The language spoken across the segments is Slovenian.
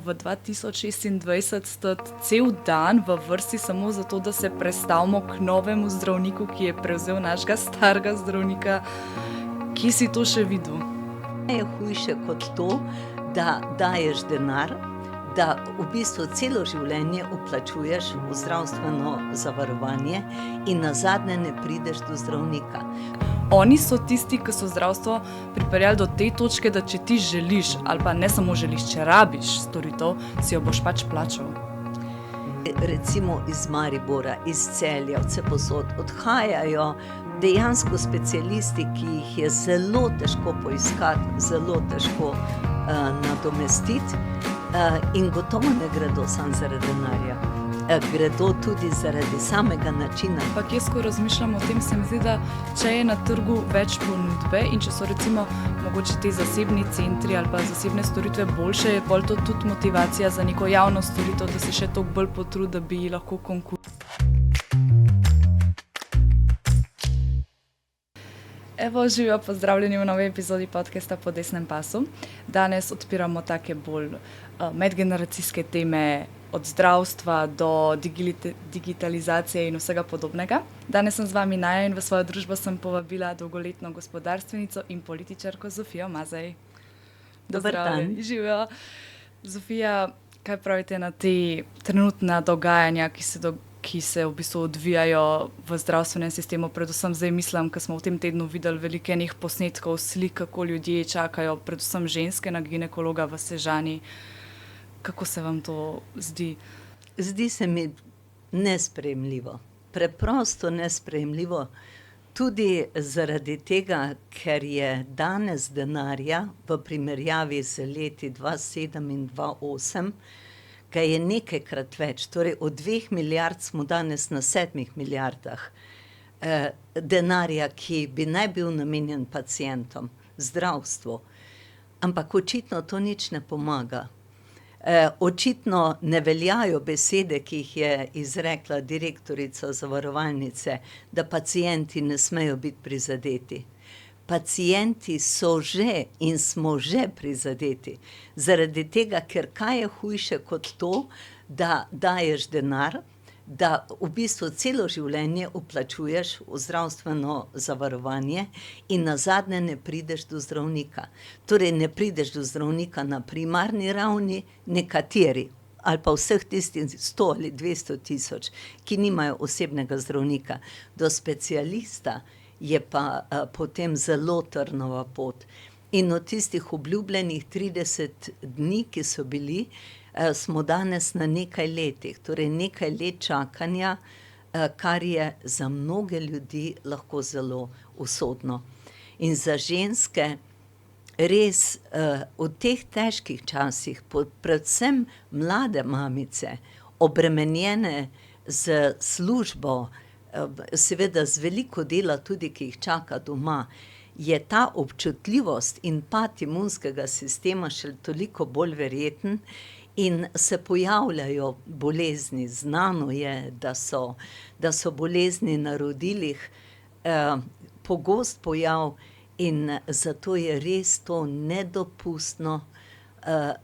V 2026 sta cel dan v vrsti samo zato, da se prestavimo k novemu zdravniku, ki je prevzel našega starega zdravnika. Kje si to še videl? Je hujše kot to, da daješ denar, da v bistvu celo življenje vplačuješ v zdravstveno zavarovanje in nazadnje ne prideš do zdravnika. Oni so tisti, ki so zdravstvo pripeljali do te točke, da če ti želiš, ali pa ne samo želiš, če rabiš storitev, si jo boš pač plačal. Recimo iz Maribora, iz Celja, vsepovsod odhajajo dejansko specialisti, ki jih je zelo težko poiskati, zelo težko nadomestiti, in gotovo ne gredo samo zaradi denarja. Gredo tudi zaradi samega načina. Ampak jaz, ko razmišljam o tem, se mi zdi, da če je na trgu več ponudbe in če so recimo mogoče ti zasebni centri ali pa zasebne storitve boljše, je bolj to tudi motivacija za neko javno storitev, da se še toliko bolj potrudi, da bi lahko Evo, živijo, pozdravljeni v novi epizodi podcasta Po desnem pasu. Danes odpiramo take bolj medgeneracijske teme, od zdravstva do digitalizacije in vsega podobnega. Danes sem z vami Naja in v svojo družbo sem povabila dolgoletno gospodarstvenico in političarko Zofijo Mazej. Dober dan. Živijo. Zofija, kaj pravite na te trenutna dogajanja, ki se v bistvu odvijajo v zdravstvenem sistemu? Predvsem zdaj mislim, ker smo v tem tednu videli veliko enih posnetkov, slik, kako ljudje čakajo, predvsem ženske, na ginekologa v Sežani. Kako se vam to zdi? Zdi se mi nesprejemljivo, preprosto nesprejemljivo, tudi zaradi tega, ker je danes denarja v primerjavi z leti 2007 in 2008, ga je nekajkrat več, torej od 2 milijard smo danes na 7 milijardah denarja, ki bi naj bil namenjen pacientom, zdravstvu. Ampak očitno to nič ne pomaga. Očitno ne veljajo besede, ki jih je izrekla direktorica zavarovalnice, da pacienti ne smejo biti prizadeti. Pacienti so že in smo že prizadeti. Zaradi tega, ker kaj je hujše kot to, da daješ denar, da v bistvu celo življenje vplačuješ v zdravstveno zavarovanje in nazadnje ne prideš do zdravnika. Torej ne prideš do zdravnika na primarni ravni, nekateri, ali pa vseh tistih 100 ali 200 tisoč, ki nimajo osebnega zdravnika. Do specialista je pa potem zelo trnova pot. In od tistih obljubljenih 30 dni, ki so bili, smo danes na nekaj letih, torej nekaj let čakanja, kar je za mnoge ljudi lahko zelo usodno. In za ženske res v teh težkih časih, predvsem mlade mamice, obremenjene z službo, seveda z veliko dela tudi, ki jih čaka doma, je ta občutljivost in pad imunskega sistema še toliko bolj verjeten in se pojavljajo bolezni. Znano je, da so bolezni na rodilih pogost pojav in zato je res to nedopustno,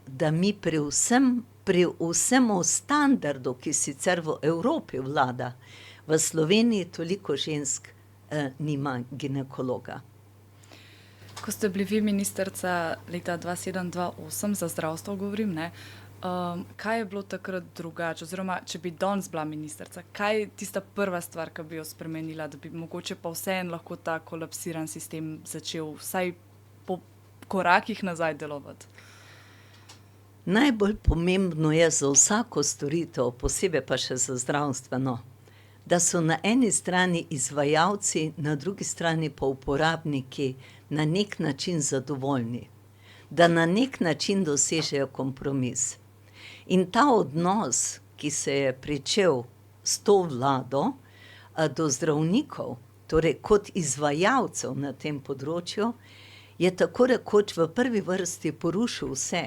da mi pri vsem standardu, ki sicer v Evropi vlada, v Sloveniji toliko žensk nima ginekologa. Ko ste bili vi ministrica leta 2007-2008, za zdravstvo govorim, ne? Kaj je bilo takrat drugače, oziroma če bi danes bila ministrica, kaj je tista prva stvar, ki bi jo spremenila, da bi mogoče pa vseeno lahko ta kolapsiran sistem začel vsaj po korakih nazaj delovati? Najbolj pomembno je za vsako storitev, posebej pa še za zdravstveno, da so na eni strani izvajalci, na drugi strani pa uporabniki na nek način zadovoljni, da na nek način dosežejo kompromis. In ta odnos, ki se je pričel s to vlado do zdravnikov, torej kot izvajalcev na tem področju, je tako rekoč v prvi vrsti porušil vse.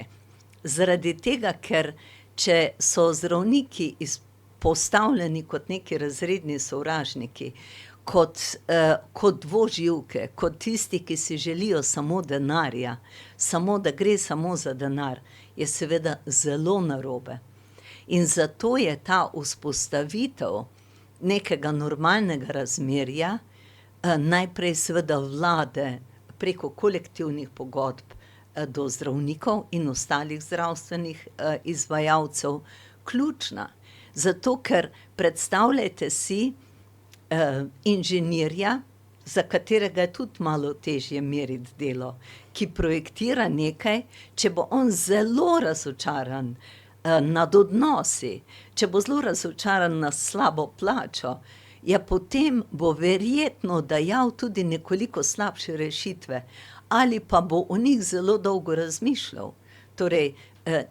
Zaradi tega, ker če so zdravniki postavljeni kot neki razredni sovražniki, kot dvoživke, kot tisti, ki si želijo samo denarja, samo da gre samo za denar, je seveda zelo narobe. In zato je ta vzpostavitev nekega normalnega razmerja, najprej seveda vlade preko kolektivnih pogodb do zdravnikov in ostalih zdravstvenih izvajalcev ključna. Zato, ker predstavljajte si inženirja, za katerega je tudi malo težje meriti delo, ki projektira nekaj, če bo on zelo razočaran nad odnosi, če bo zelo razočaran nad slabo plačo, ja, potem bo verjetno dajal tudi nekoliko slabše rešitve, ali pa bo o njih zelo dolgo razmišljal. Torej,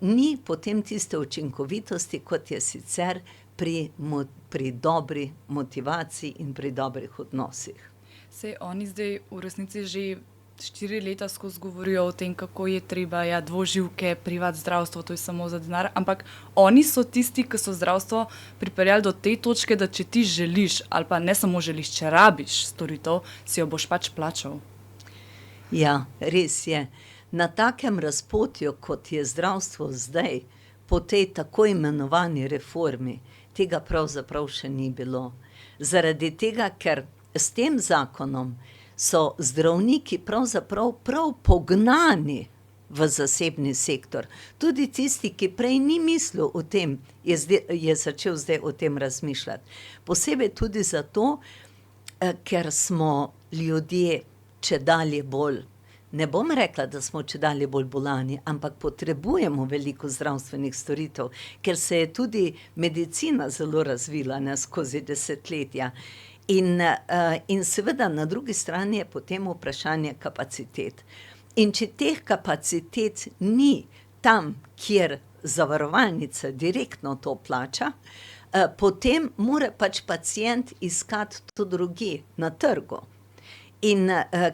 ni potem tiste učinkovitosti, kot je sicer pri dobri motivaciji in pri dobrih odnosih. Sej oni zdaj v resnici že 4 leta skozi govorijo o tem, kako je treba dvoživke, privat zdravstvo, to je samo za denar, ampak oni so tisti, ki so zdravstvo pripeljali do te točke, da če ti želiš, ali pa ne samo želiš, če rabiš storitev, si jo boš pač plačal. Ja, res je. Na takem razpotju, kot je zdravstvo zdaj, po tej tako imenovani reformi, tega pravzaprav še ni bilo. Zaradi tega, ker s tem zakonom so zdravniki pravzaprav prav pognani v zasebni sektor. Tudi tisti, ki prej ni mislil o tem, je začel zdaj o tem razmišljati. Posebej tudi zato, ker smo ljudje čedalje bolj, ne bom rekla, da smo čedalje bolj bolani, ampak potrebujemo veliko zdravstvenih storitev, ker se je tudi medicina zelo razvila skozi desetletja. In seveda na drugi strani je potem vprašanje kapacitet. In če teh kapacitet ni tam, kjer zavarovalnica direktno to plača, potem mora pač pacient iskati to drugje, na trgu. In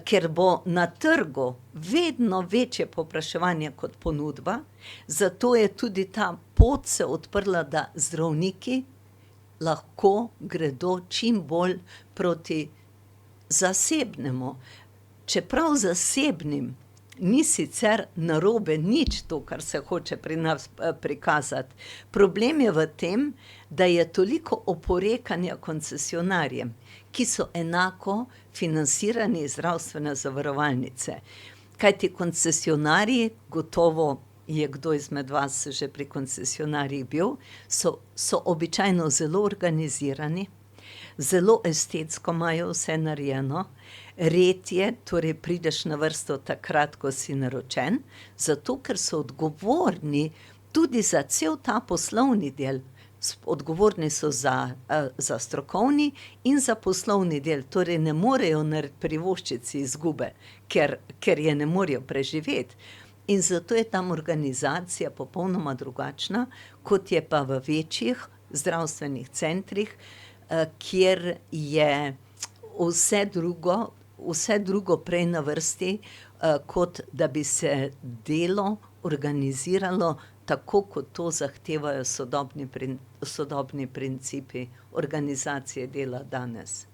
ker bo na trgu vedno večje povpraševanje kot ponudba, zato je tudi ta pot se odprla, da zdravniki lahko gredo čim bolj proti zasebnemu. Čeprav zasebnim ni sicer narobe nič to, kar se hoče pri nas prikazati. Problem je v tem, da je toliko oporekanja koncesionarjem, ki so enako financirani iz zdravstvene zavarovalnice. Kajti koncesionarji, gotovo je kdo izmed vas že pri koncesionarjih bil, so običajno zelo organizirani, zelo estetsko imajo vse narejeno, red je, torej prideš na vrsto takrat, ko si naročen, zato ker so odgovorni tudi za cel ta poslovni del. Odgovorni so za strokovni in za poslovni del, torej ne morejo privoščiti si izgube, ker je ne morejo preživeti. In zato je tam organizacija popolnoma drugačna, kot je pa v večjih zdravstvenih centrih, kjer je vse drugo prej na vrsti, kot da bi se delo organiziralo tako, kot to zahtevajo sodobni principi organizacije dela danes.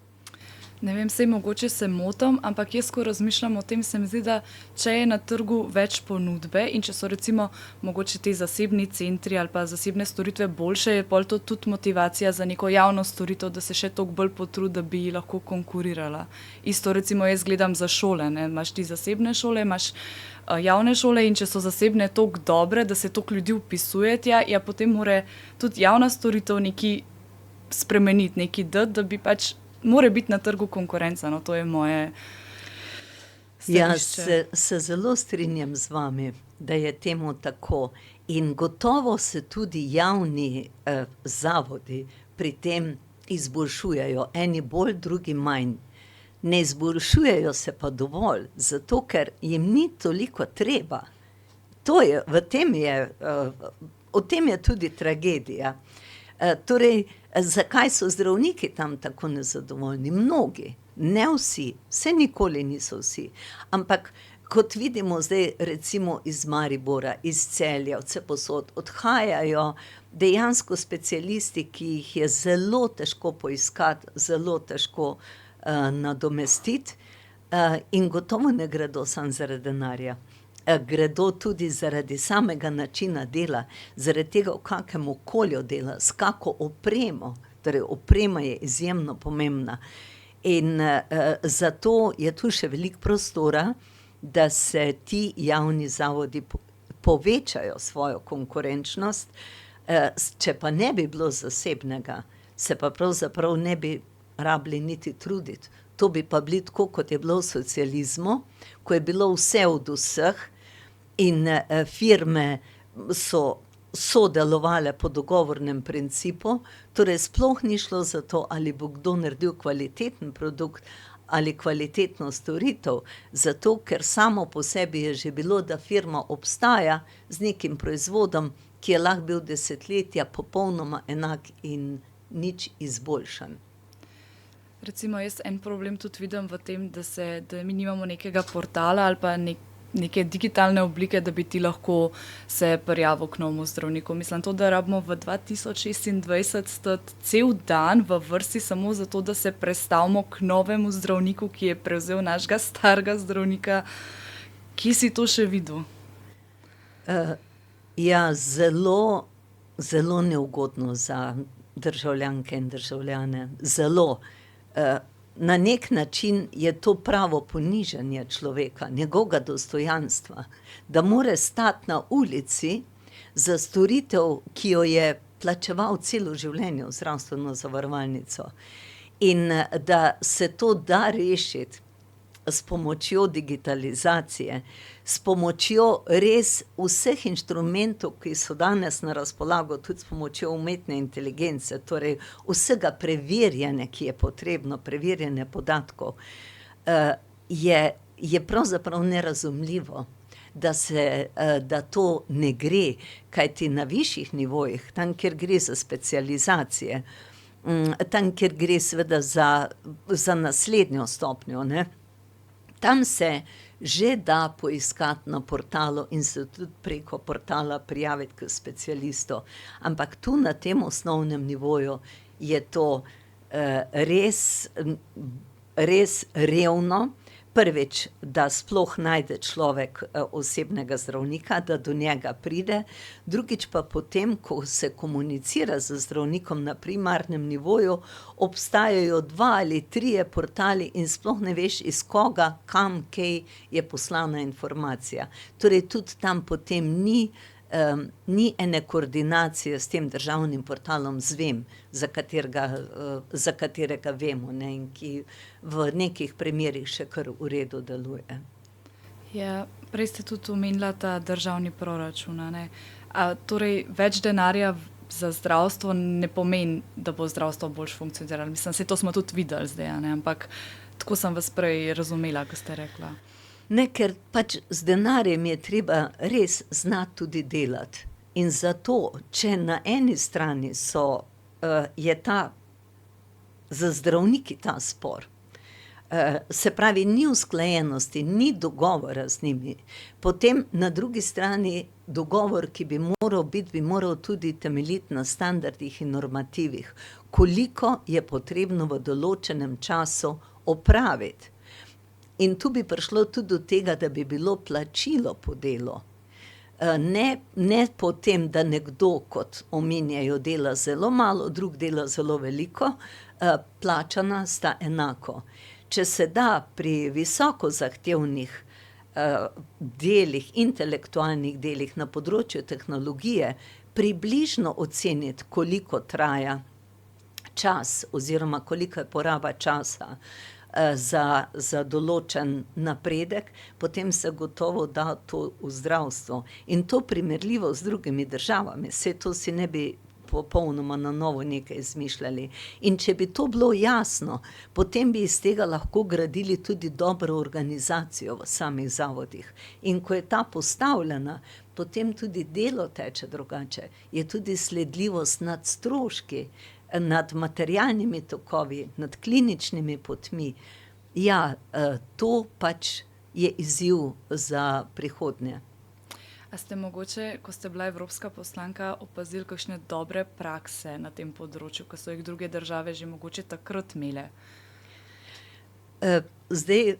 Ne vem, sej mogoče se motim, ampak jaz, ko razmišljam o tem, se mi zdi, da če je na trgu več ponudbe in če so recimo mogoče ti zasebni centri ali pa zasebne storitve boljše, je pol to tudi motivacija za neko javno storitev, da se še toliko bolj potrudi, da bi lahko konkurirala. Isto recimo jaz gledam za šole, ne? Imaš ti zasebne šole, imaš javne šole in če so zasebne toliko dobre, da se toliko ljudi vpisuje tja, ja potem mora tudi javna storitev neki spremeniti, neki dati, da bi pač mora biti na trgu konkurenca, no, to je moje stališče. Ja, se zelo strinjam z vami, da je temu tako. In gotovo se tudi javni zavodi pri tem izboljšujejo, eni bolj, drugi manj. Ne izboljšujejo se pa dovolj, zato ker jim ni toliko treba. O tem je tudi tragedija. Torej, zakaj so zdravniki tam tako nezadovoljni? Mnogi, ne vsi, vse nikoli niso vsi, ampak kot vidimo zdaj recimo iz Maribora, iz Celja, vsepovsod odhajajo dejansko specialisti, ki jih je zelo težko poiskati, zelo težko nadomestiti, in gotovo ne gredo samo zaradi denarja. gredo tudi zaradi samega načina dela, zaradi tega, v kakem okolju dela, s kako opremo, torej oprema je izjemno pomembna. In zato je tu še veliko prostora, da se ti javni zavodi povečajo svojo konkurenčnost. Če pa ne bi bilo zasebnega, se pa pravzaprav ne bi rabili niti truditi. To bi pa bili tako, kot je bilo v socializmu, ko je bilo vse od vseh in firme so sodelovale po dogovornem principu, torej sploh ni šlo za to, ali bo kdo naredil kvaliteten produkt ali kvalitetno storitev, zato ker samo po sebi je že bilo, da firma obstaja z nekim proizvodom, ki je lahko bil desetletja popolnoma enak in nič izboljšan. Recimo jaz en problem tudi vidim v tem, da mi nimamo nekega portala ali pa neke digitalne oblike, da bi ti lahko se prijavil k novemu zdravniku. Mislim to, da rabimo v 2026 stati cel dan v vrsti samo zato, da se prestavimo k novemu zdravniku, ki je prevzel našega starega zdravnika. Kje si to še videl? Ja, zelo, zelo neugodno za državljanke in državljane. Zelo. Na nek način je to pravo ponižanje človeka, njegovega dostojanstva, da mora stati na ulici za storitev, ki jo je plačeval celo življenje v zdravstveno zavarovalnico. In da se to da rešiti s pomočjo digitalizacije, s pomočjo res vseh inštrumentov, ki so danes na razpolago, tudi s pomočjo umetne inteligence, torej vsega preverjanja, ki je potrebno, preverjanje podatkov, je pravzaprav nerazumljivo, da to ne gre, kajti na višjih nivojih, tam, kjer gre za specializacije, tam, kjer gre seveda za naslednjo stopnjo, ne, tam se že da poiskati na portalu in se tudi preko portala prijaviti k specialistu. Ampak tu na tem osnovnem nivoju je to res revno. Prvič, da sploh najde človek osebnega zdravnika, da do njega pride. Drugič pa potem, ko se komunicira z zdravnikom na primarnem nivoju, obstajajo 2 ali 3 portali in sploh ne veš, iz koga, kam, kaj je poslana informacija. Torej tudi tam potem ni ene koordinacije s tem državnim portalom Zvem, za katerega vemo, ne, in ki v nekih primerih še kar v redu deluje. Ja, prej ste tudi omenila ta državni proračun, a ne. Torej več denarja za zdravstvo ne pomeni, da bo zdravstvo boljše funkcioniralo. Mislim, saj to smo tudi videli zdaj, a ne, ampak tako sem vas prej razumela, ko ste rekla. Ne, ker pač z denarjem je treba res znati tudi delati. In zato, če na eni strani je za zdravniki ta spor, se pravi, ni usklajenosti, ni dogovora z njimi, potem na drugi strani dogovor, ki bi moral tudi temeljiti na standardih in normativih, koliko je potrebno v določenem času opraviti. In tu bi prišlo tudi do tega, da bi bilo plačilo po delu. Ne po tem, da nekdo, kot omenjajo, dela zelo malo, drug dela zelo veliko, plačana sta enako. Če se da pri visoko zahtevnih delih, intelektualnih delih na področju tehnologije, približno oceniti, koliko traja čas oziroma koliko je poraba časa za določen napredek, potem se gotovo da to v zdravstvo. In to primerljivo z drugimi državami, saj to si ne bi popolnoma na novo nekaj izmišljali. In če bi to bilo jasno, potem bi iz tega lahko gradili tudi dobro organizacijo v samih zavodih. In ko je ta postavljena, potem tudi delo teče drugače, je tudi sledljivost nad stroški, nad materialnimi tokovi, nad kliničnimi potmi. Ja, to pač je izziv za prihodnje. A ste mogoče, ko ste bila evropska poslanka, opazili kakšne dobre prakse na tem področju, ko so jih druge države že mogoče takrat imele? Zdaj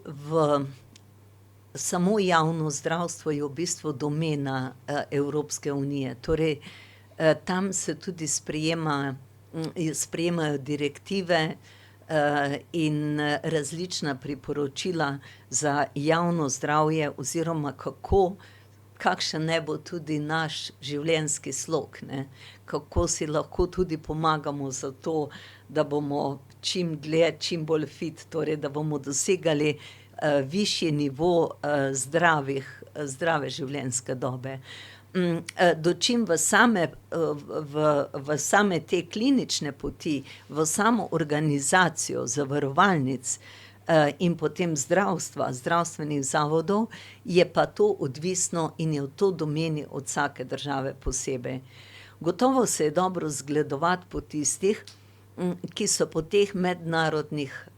samo javno zdravstvo je v bistvu domena Evropske unije. Torej, tam se tudi sprejemajo direktive in različna priporočila za javno zdravje oziroma kakšen naj bo tudi naš življenjski slog, ne? Kako si lahko tudi pomagamo za to, da bomo čim dlje, čim bolj fit, torej da bomo dosegali višji nivo zdrave življenjske dobe. Dočim v same te klinične poti, v samo organizacijo zavarovalnic in potem zdravstvenih zavodov, je pa to odvisno in je v to domeni od vsake države posebej. Gotovo se je dobro zgledovati po tistih, ki so po teh mednarodnih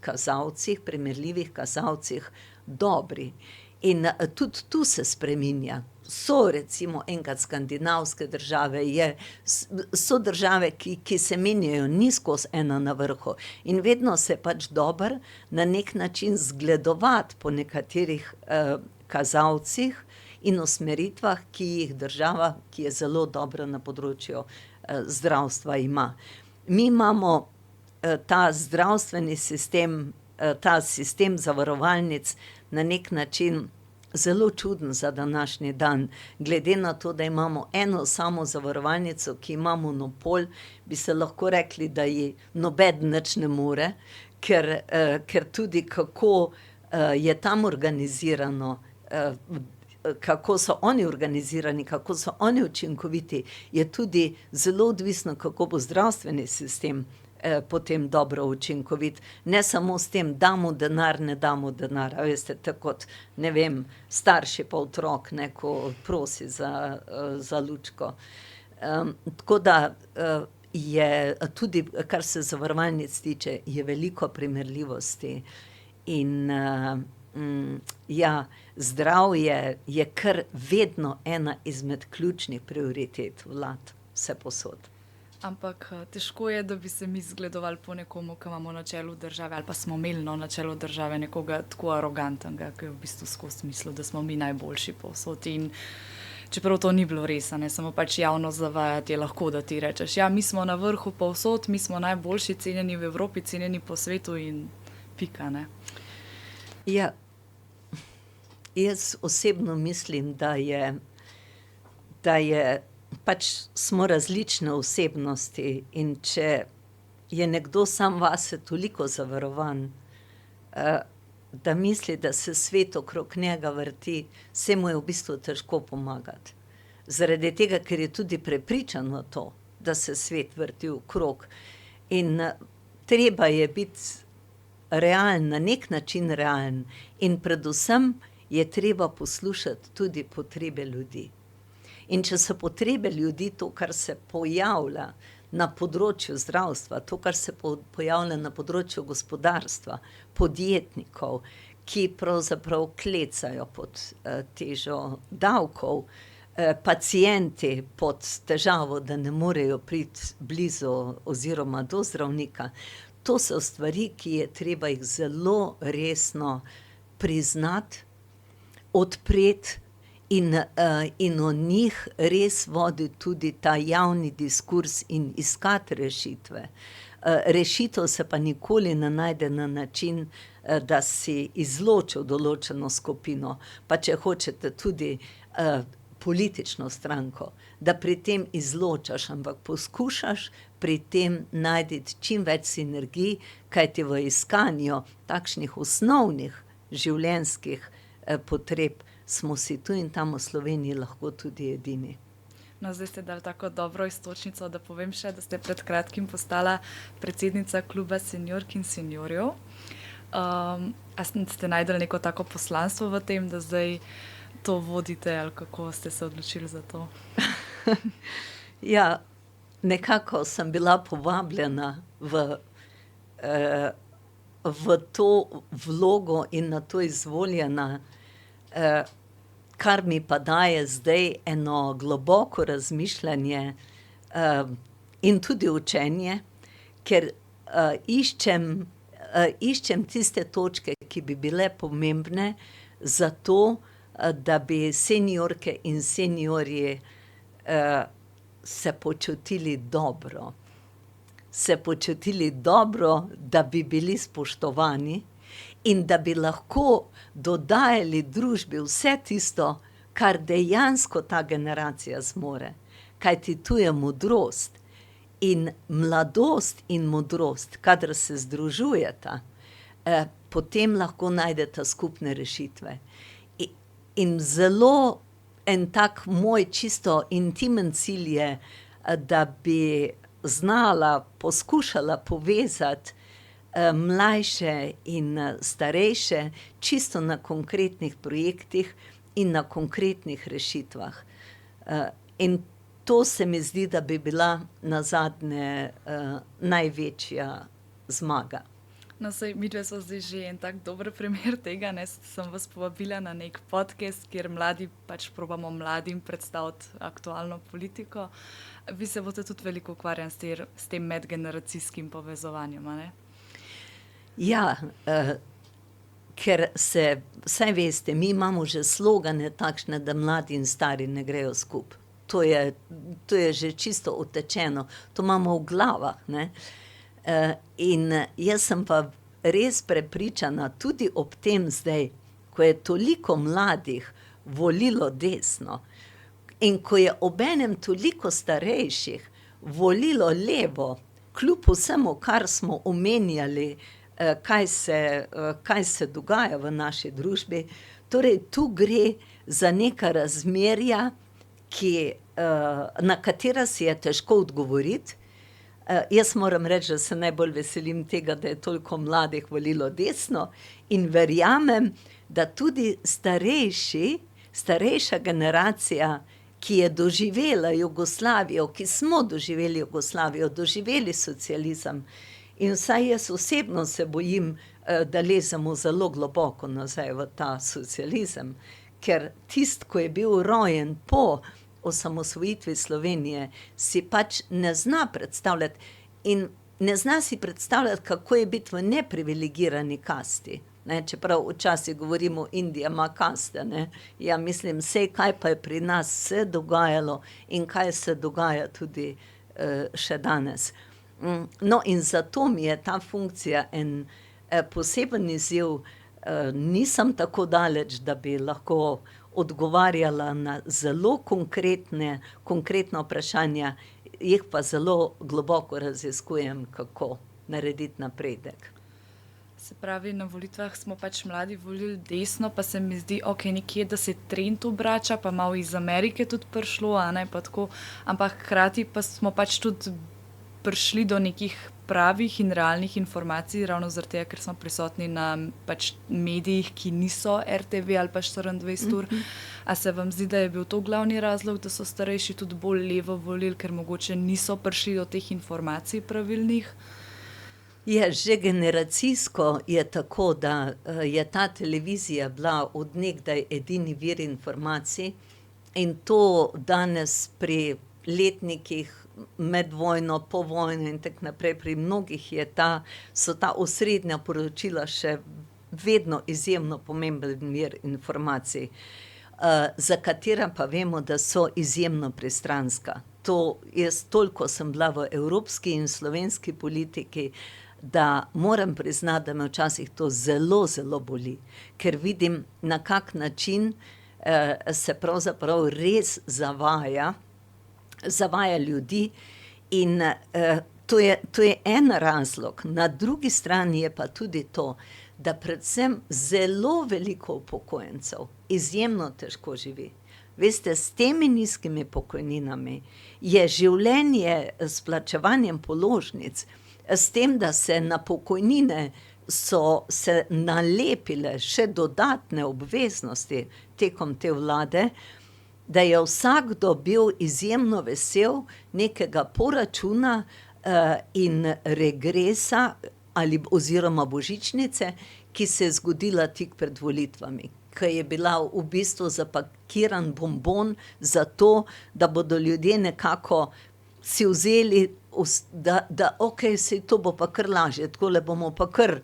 kazalcih, primerljivih kazalcih dobri. In tudi tu se spreminja. So recimo enkrat skandinavske države, so države, ki se menjajo, ni skozi ena na vrhu. In vedno se pač dober na nek način zgledovati po nekaterih kazalcih in usmeritvah, ki jih država, ki je zelo dobra na področju zdravstva, ima. Mi imamo ta zdravstveni sistem, ta sistem zavarovalnic na nek način zelo čuden za današnji dan. Glede na to, da imamo eno samo zavarovalnico, ki ima monopol, bi se lahko rekli, da ji nobeden nič ne more, ker tudi kako je tam organizirano, kako so oni organizirani, kako so oni učinkoviti, je tudi zelo odvisno, kako bo zdravstveni sistem potem dobro učinkovit. Ne samo s tem, damo denar, ne damo denar, a veste, tako kot, ne vem, starši pa otrok, ne, ko prosi za lučko. Tako da je tudi, kar se zavarovalnic tiče, je veliko primerljivosti in ja, zdravje je kar vedno ena izmed ključnih prioritet vlad, vsepovsod. Ampak težko je, da bi se mi zgledovali po nekomu, ki imamo na čelu države, ali pa smo imeli na čelu države nekoga tako arogantnega, ki je v bistvu skozi mislil, da smo mi najboljši povsod. In čeprav to ni bilo res, ne, samo pač javno zavajati je lahko, da ti rečeš, ja, mi smo na vrhu povsod, mi smo najboljši, cenjeni v Evropi, cenjeni po svetu in pika, ne. Ja, jaz osebno mislim, da je pač smo različne osebnosti in če je nekdo sam vase toliko zavarovan, da misli, da se svet okrog njega vrti, se mu je v bistvu težko pomagati. Zaradi tega, ker je tudi prepričan v to, da se svet vrti okrog. In treba je biti realen, na nek način realen. In predvsem je treba poslušati tudi potrebe ljudi. In če so potrebe ljudi to, kar se pojavlja na področju zdravstva, to, kar se pojavlja na področju gospodarstva, podjetnikov, ki pravzaprav klecajo pod težo davkov, pacienti pod težavo, da ne morejo priti blizu oziroma do zdravnika, to so stvari, ki je treba jih zelo resno priznati, odpreti, in o njih res voditi tudi ta javni diskurs in iskati rešitve. Rešitev se pa nikoli ne najde na način, da si izločil določeno skupino, pa če hočete tudi politično stranko, da pri tem izločaš, ampak poskušaš pri tem najti čim več sinergij, kajti v iskanju takšnih osnovnih življenjskih potreb smo si tu in tam v Sloveniji lahko tudi edini. No, zdaj ste dali tako dobro iztočnico, da povem še, da ste pred kratkim postala predsednica kluba seniork in seniorjev. A ste najdeli neko tako poslanstvo v tem, da zdaj to vodite, ali kako ste se odločili za to? Ja, nekako sem bila povabljena v to vlogo in na to izvoljena, kar mi pa daje zdaj eno globoko razmišljanje in tudi učenje, ker iščem tiste točke, ki bi bile pomembne za to, da bi seniorke in seniorji se počutili dobro. Se počutili dobro, da bi bili spoštovani in da bi lahko dodajali družbi vse tisto, kar dejansko ta generacija zmore. Kajti tu je modrost. In mladost in modrost, kadar se združujeta, potem lahko najdeta skupne rešitve. In zelo en tak moj čisto intimen cilj je, da bi znala, poskušala povezati mlajše in starejše čisto na konkretnih projektih in na konkretnih rešitvah. In to se mi zdi, da bi bila nazadnje največja zmaga. No, saj midve so zdaj že en tak dober primer tega, ne, sem vas povabila na nek podcast, kjer mladi pač probamo mladim predstaviti aktualno politiko. Vi se boste tudi veliko ukvarjali s tem medgeneracijskim povezovanjem, a ne? Ja, ker se, saj veste, mi imamo že slogane takšne, da mladi in stari ne grejo skupaj. To je že čisto utečeno, to imamo v glavah, ne. In jaz sem pa res prepričana, tudi ob tem zdaj, ko je toliko mladih volilo desno in ko je obenem toliko starejših volilo levo, kljub vsemu, kar smo omenjali, kaj se dogaja v naši družbi, torej tu gre za neka razmerja, na katera si je težko odgovoriti. Jaz moram reči, da se najbolj veselim tega, da je toliko mladih volilo desno in verjamem, da tudi starejša generacija, ki je doživela Jugoslavijo, ki smo doživeli Jugoslavijo, doživeli socializem, in vsaj jaz osebno se bojim, da lezemo zelo globoko nazaj v ta socializem, ker tisti, ko je bil rojen po osamosvojitvi Slovenije, si pač ne zna predstavljati in ne zna si predstavljati, kako je biti v neprivilegirani kasti. Ne, čeprav včasih govorimo, Indija ima kaste, ne. Ja, mislim, sej kaj pa je pri nas se dogajalo in kaj se dogaja tudi še danes. No, in zato mi je ta funkcija en poseben izziv, nisem tako daleč, da bi lahko odgovarjala na zelo konkretna vprašanja, jih pa zelo globoko raziskujem, kako narediti napredek. Se pravi, na volitvah smo pač mladi volili desno, pa se mi zdi, nekje, da se trend obrača, pa malo iz Amerike tudi prišlo, a ne, pa tako, ampak hkrati pa smo pač tudi prišli do nekih pravih in realnih informacij, ravno zaradi tega, ker smo prisotni na pač medijih, ki niso RTV ali pa 24 ur. A se vam zdi, da je bil to glavni razlog, da so starejši tudi bolj levo volili, ker mogoče niso prišli do teh informacij pravilnih? Je, že generacijsko je tako, da je ta televizija bila od nekdaj edini vir informacij in to danes pri letnikih med vojno, po vojni in tako naprej, pri mnogih so ta osrednja poročila še vedno izjemno pomemben vir informacij, za katera pa vemo, da so izjemno pristranska. Jaz toliko sem bila v evropski in slovenski politiki, da moram priznati, da me včasih to zelo, zelo boli, ker vidim, na kak način se pravzaprav res zavaja ljudi in to je en razlog. Na drugi strani je pa tudi to, da predvsem zelo veliko upokojencev izjemno težko živi. Veste, s temi nizkimi pokojninami je življenje s plačevanjem položnic, s tem, da se na pokojnine so se nalepile še dodatne obveznosti tekom te vlade, da je vsakdo bil izjemno vesel nekega poračuna in regresa oziroma božičnice, ki se je zgodila tik pred volitvami, ki je bila v bistvu zapakiran bonbon za to, da bodo ljudje nekako si vzeli, da okej, saj to bo pa kar lažje, takole bomo pa kar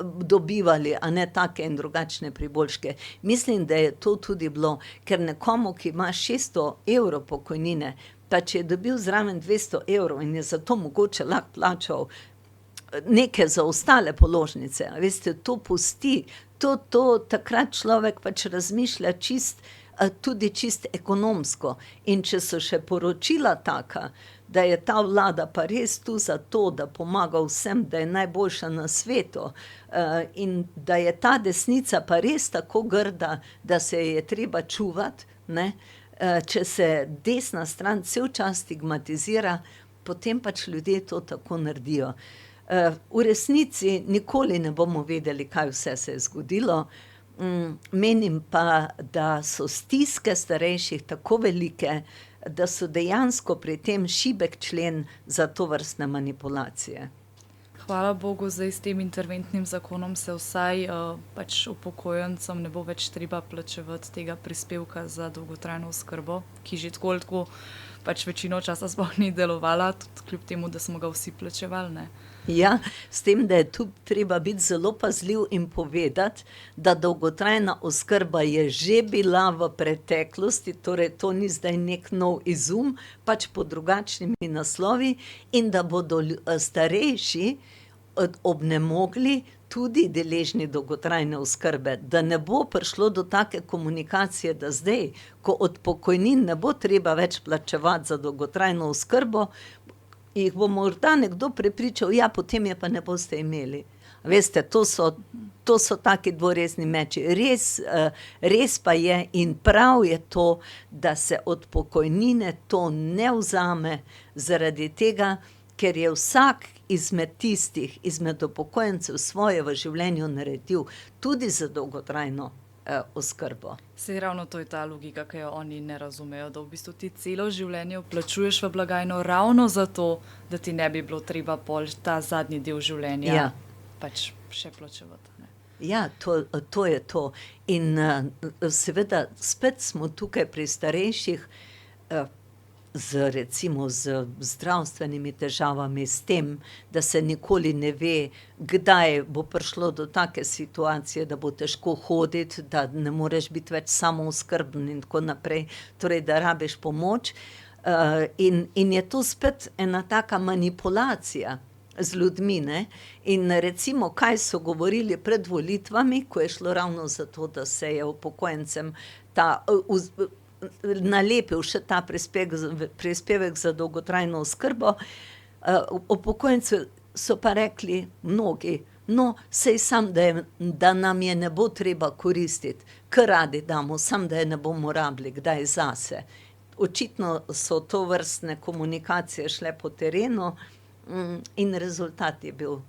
dobivali, a ne take in drugačne priboljške. Mislim, da je to tudi bilo, ker nekomu, ki ima 600 evrov pokojnine, pa če je dobil zraven 200 evrov in je zato mogoče lahko plačal neke zaostale položnice, a veste, to pusti, to takrat človek pač razmišlja tudi čist ekonomsko. In če so še poročila taka, da je ta vlada pa res tu za to, da pomaga vsem, da je najboljša na svetu, in da je ta desnica pa res tako grda, da se je treba čuvati, ne, če se desna stran cel čas stigmatizira, potem pač ljudje to tako naredijo. V resnici nikoli ne bomo vedeli, kaj vse se je zgodilo. Menim pa, da so stiske starejših tako velike, da so dejansko pri tem šibek člen za tovrstne manipulacije. Hvala Bogu, zdaj s tem interventnim zakonom se vsaj pač upokojencem ne bo več treba plačevati tega prispevka za dolgotrajno oskrbo, ki že tako ali tako pač večino časa sploh ni delovala, tudi kljub temu, da smo ga vsi plačevali, ne. Ja, s tem, da je tu treba biti zelo pazljiv in povedati, da dolgotrajna oskrba je že bila v preteklosti, torej to ni zdaj nek nov izum, pač pod drugačnimi naslovi, in da bodo starejši obnemogli tudi deležni dolgotrajne oskrbe, da ne bo prišlo do take komunikacije, da zdaj, ko od pokojnin ne bo treba več plačevati za dolgotrajno oskrbo, jih bo morda nekdo prepričal, ja, potem je pa ne boste imeli. Veste, to so taki dvorezni meči. Res pa je in prav je to, da se od pokojnine to ne vzame, zaradi tega, ker je vsak izmed upokojencev svoje v življenju naredil, tudi za dolgotrajno oskrbo. Saj ravno to je ta logika, ki jo oni ne razumejo, da v bistvu ti celo življenje vplačuješ v blagajno ravno zato, da ti ne bi bilo treba pol ta zadnji del življenja pač še plačevati. Ne. Ja, to je to. In seveda spet smo tukaj pri starejših, recimo z zdravstvenimi težavami, s tem, da se nikoli ne ve, kdaj bo prišlo do take situacije, da bo težko hoditi, da ne moreš biti več samooskrben in tako naprej, torej da rabiš pomoč. In je to spet ena taka manipulacija z ljudmi, ne. In recimo, kaj so govorili pred volitvami, ko je šlo ravno za to, da se je upokojencem nalepil še ta prispevek za dolgotrajno oskrbo, upokojenci so pa rekli mnogi, no, sej sam, da nam je ne bo treba koristiti, kar radi damo, sam, da je ne bomo rabili, kdaj zase. Očitno so tovrstne komunikacije šle po terenu, in rezultat je bil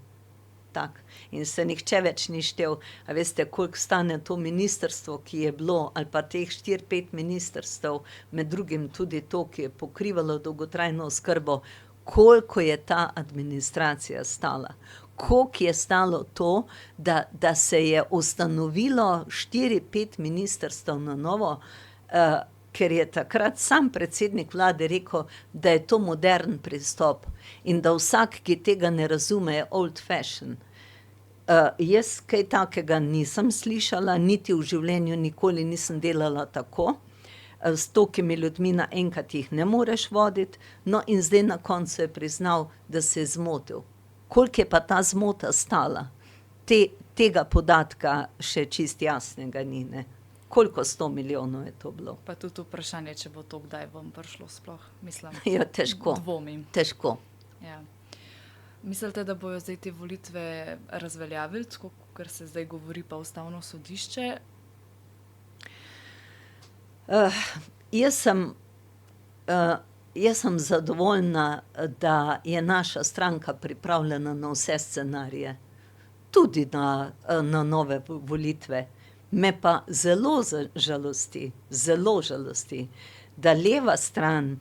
tak. In se nihče več ni štel. A veste, koliko stane to ministrstvo, ki je bilo, ali pa teh 4-5 ministrstev, med drugim tudi to, ki je pokrivalo dolgotrajno oskrbo, koliko je ta administracija stala. Koliko je stalo to, da se je ustanovilo 4-5 ministrstev na novo, ker je takrat sam predsednik vlade rekel, da je to modern pristop in da vsak, ki tega ne razume, je old fashion. Jaz kaj takega nisem slišala, niti v življenju nikoli nisem delala tako, s tokimi ljudmi naenkrat jih ne moreš voditi, no in zdaj na koncu je priznal, da se je zmotil. Koliko je pa ta zmota stala? Tega podatka še čist jasnega ni, ne. Koliko 100 milijonov je to bilo? Pa tudi vprašanje, če bo to kdaj vam prišlo sploh, mislim. Ja, težko. Dvomim. Težko. Ja. Mislite, da bojo zdaj te volitve razveljavili, tako kot se zdaj govori pa Ustavno sodišče? Jaz sem zadovoljna, da je naša stranka pripravljena na vse scenarije. Tudi na nove volitve. Me pa zelo žalosti, da leva stran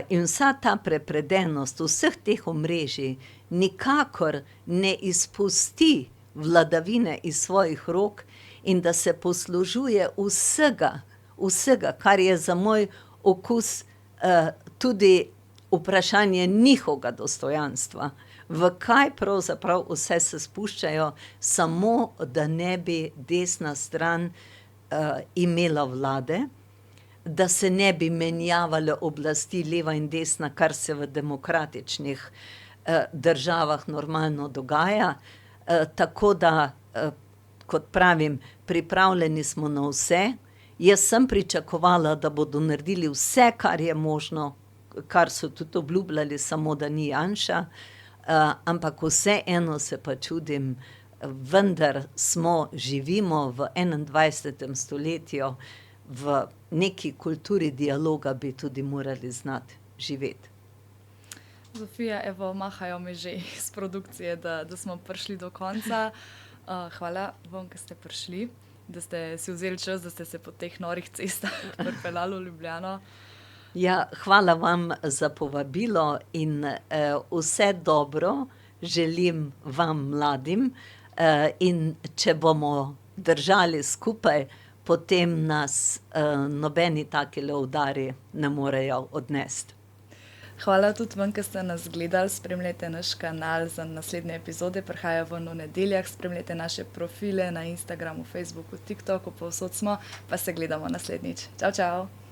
in vsa ta prepredenost vseh teh omrežij nikakor ne izpusti vladavine iz svojih rok in da se poslužuje vsega, kar je za moj okus tudi vprašanje njihovega dostojanstva, v kaj pravzaprav vse se spuščajo, samo da ne bi desna stran imela vlade, da se ne bi menjavale oblasti leva in desna, kar se v demokratičnih državah normalno dogaja. Tako da, kot pravim, pripravljeni smo na vse. Jaz sem pričakovala, da bodo naredili vse, kar je možno, kar so tudi obljubljali, samo da ni Janša, ampak vseeno se pa čudim, vendar živimo v 21. stoletju, v neki kulturi dialoga bi tudi morali znati živeti. Zofija, evo, mahajo mi že iz produkcije, da smo prišli do konca. Hvala vam, ki ste prišli, da ste si vzeli čas, da ste se po teh norih cestah pripeljali v Ljubljano. Ja, hvala vam za povabilo in vse dobro želim vam mladim, in če bomo držali skupaj, potem nas nobeni takele udari ne morejo odnesti. Hvala tudi vam, ki ste nas gledali. Spremljajte naš kanal za naslednje epizode, prihajajo ven v nedeljah. Spremljajte naše profile na Instagramu, Facebooku, TikToku, povsod smo, pa se gledamo naslednjič. Čau, čau!